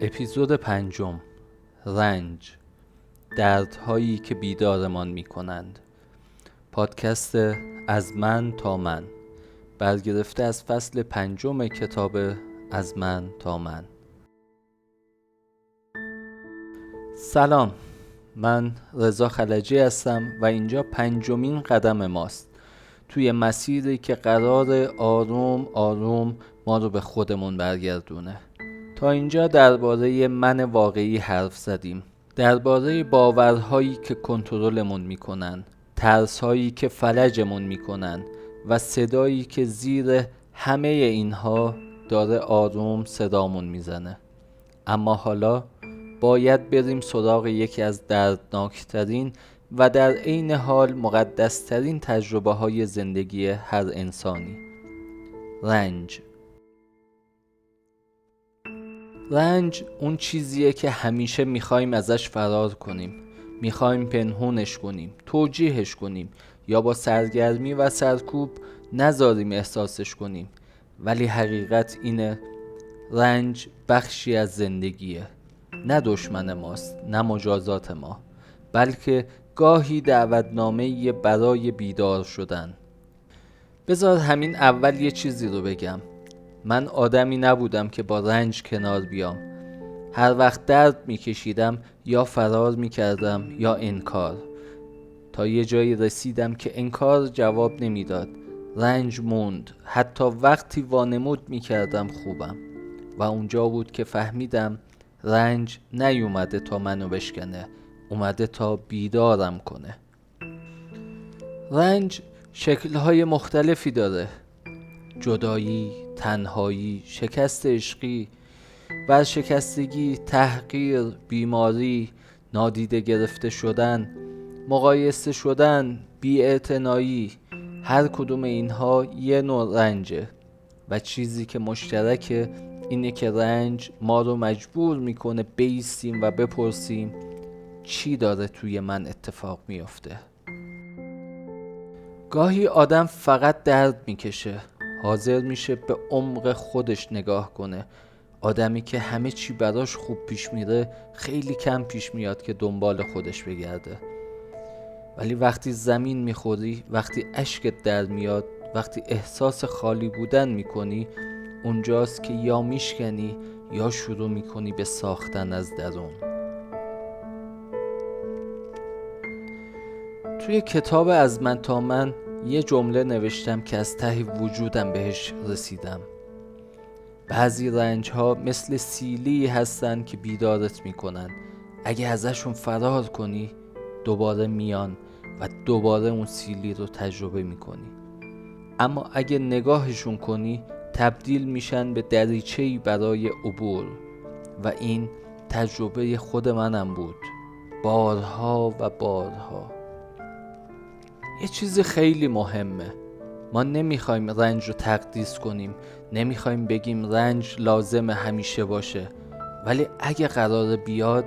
اپیزود 5. رنج، دردهایی که بیدارمان می کنند. پادکست از من تا من، برگرفته از فصل 5 کتاب از من تا من. سلام، من رضا خلجی هستم و اینجا 5مین قدم ماست توی مسیری که قرار آروم آروم ما رو به خودمون برگردونه. تا اینجا درباره من واقعی حرف زدیم، درباره باورهایی که کنترلمون میکنن، ترسهایی که فلجمون میکنن و صدایی که زیر همه اینها داره آروم صدامون میزنه. اما حالا باید بریم سراغ یکی از دردناکترین و در عین حال مقدسترین تجربه های زندگی هر انسانی: رنج. رنج اون چیزیه که همیشه میخوایم ازش فرار کنیم، میخوایم پنهونش کنیم، توجیهش کنیم یا با سرگرمی و سرکوب نذاریم احساسش کنیم. ولی حقیقت اینه رنج بخشی از زندگیه، نه دشمن ماست، نه مجازات ما، بلکه گاهی دعوتنامه‌ای برای بیدار شدن. بذار همین اول یه چیزی رو بگم. من آدمی نبودم که با رنج کنار بیام. هر وقت درد میکشیدم یا فرار میکردم یا انکار. تا یه جایی رسیدم که انکار جواب نمیداد. رنج موند. حتی وقتی وانمود میکردم خوبم. و اونجا بود که فهمیدم رنج نیومده تا منو بشکنه، اومده تا بیدارم کنه. رنج شکل‌های مختلفی داره: جدایی، تنهایی، شکست عشقی، ورشکستگی، تحقیر، بیماری، نادیده گرفته شدن، مقایسه شدن، بی‌اعتنایی. هر کدوم اینها یه نوع رنجه و چیزی که مشترکه اینه که رنج ما رو مجبور میکنه بایستیم و بپرسیم چی داره توی من اتفاق میفته. گاهی آدم فقط درد میکشه، حاضر میشه به عمق خودش نگاه کنه. آدمی که همه چی براش خوب پیش میره خیلی کم پیش میاد که دنبال خودش بگرده. ولی وقتی زمین میخوری، وقتی اشکت در میاد، وقتی احساس خالی بودن میکنی، اونجاست که یا میشکنی یا شروع میکنی به ساختن از درون. توی کتاب از من تا من یه جمله نوشتم که از ته وجودم بهش رسیدم: بعضی رنج‌ها مثل سیلی هستن که بیدارت میکنن. اگه ازشون فرار کنی دوباره میان و دوباره اون سیلی رو تجربه میکنی. اما اگه نگاهشون کنی تبدیل میشن به دریچه‌ای برای عبور. و این تجربه خود منم بود، بارها و بارها. یه چیز خیلی مهمه: ما نمیخوایم رنج رو تقدیس کنیم، نمیخوایم بگیم رنج لازم همیشه باشه. ولی اگه قراره بیاد،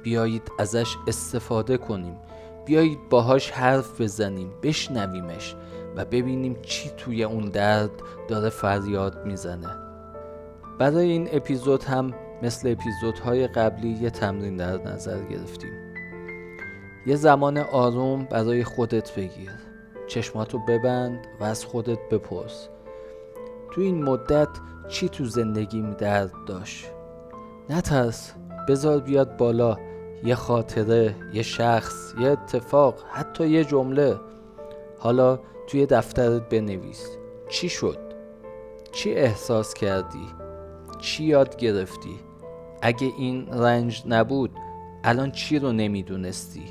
بیایید ازش استفاده کنیم، بیایید باهاش حرف بزنیم، بشنویمش و ببینیم چی توی اون درد داره فریاد میزنه. برای این اپیزود هم مثل اپیزودهای قبلی یه تمرین در نظر گرفتیم. یه زمان آروم برای خودت بگیر، چشماتو ببند و از خودت بپرس تو این مدت چی تو زندگیم درد داشت. نترس، بذار بیاد بالا. یه خاطره، یه شخص، یه اتفاق، حتی یه جمله. حالا توی دفترت بنویس چی شد، چی احساس کردی، چی یاد گرفتی. اگه این رنج نبود الان چی رو نمیدونستی.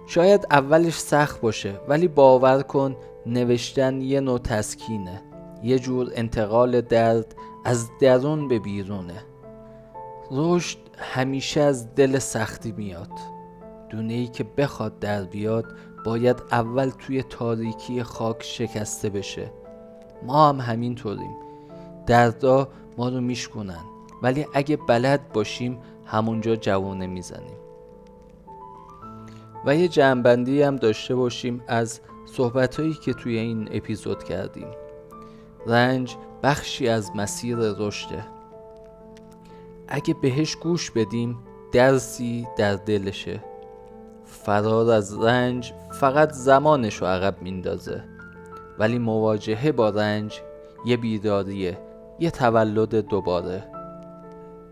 شاید اولش سخت باشه، ولی باور کن نوشتن یه نوع تسکینه، یه جور انتقال درد از درون به بیرونه. رشد همیشه از دل سختی میاد. دونه‌ای که بخواد در بیاد باید اول توی تاریکی خاک شکسته بشه. ما هم همینطوریم. دردا ما رو میشکنن، ولی اگه بلد باشیم همونجا جوونه میزنیم. و یه جمع‌بندی هم داشته باشیم از صحبتایی که توی این اپیزود کردیم. رنج بخشی از مسیر رشده. اگه بهش گوش بدیم درسی در دلشه. فرار از رنج فقط زمانشو عقب میندازه، ولی مواجهه با رنج یه بیداریه، یه تولد دوباره.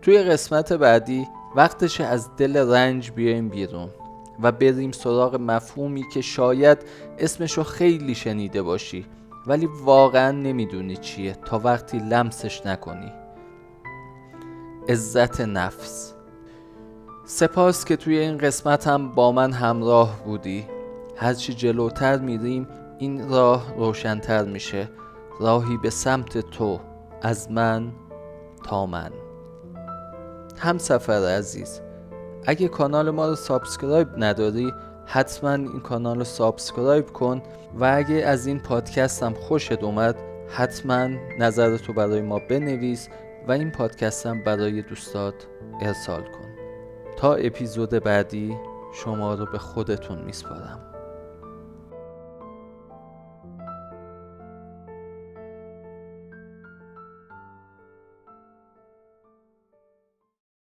توی قسمت بعدی وقتشه از دل رنج بیایم بیرون و بریم سراغ مفهومی که شاید اسمشو خیلی شنیده باشی ولی واقعا نمیدونی چیه تا وقتی لمسش نکنی. عزت نفس. سپاس که توی این قسمت هم با من همراه بودی. هرچی جلوتر میریم این راه روشن‌تر میشه، راهی به سمت تو، از من تا من. همسفر عزیز، اگه کانال ما رو سابسکرایب نداری حتما این کانال رو سابسکرایب کن و اگه از این پادکست هم خوشت اومد حتما نظرتو برای ما بنویس و این پادکست هم برای دوستات ارسال کن. تا اپیزود بعدی شما رو به خودتون میسپارم.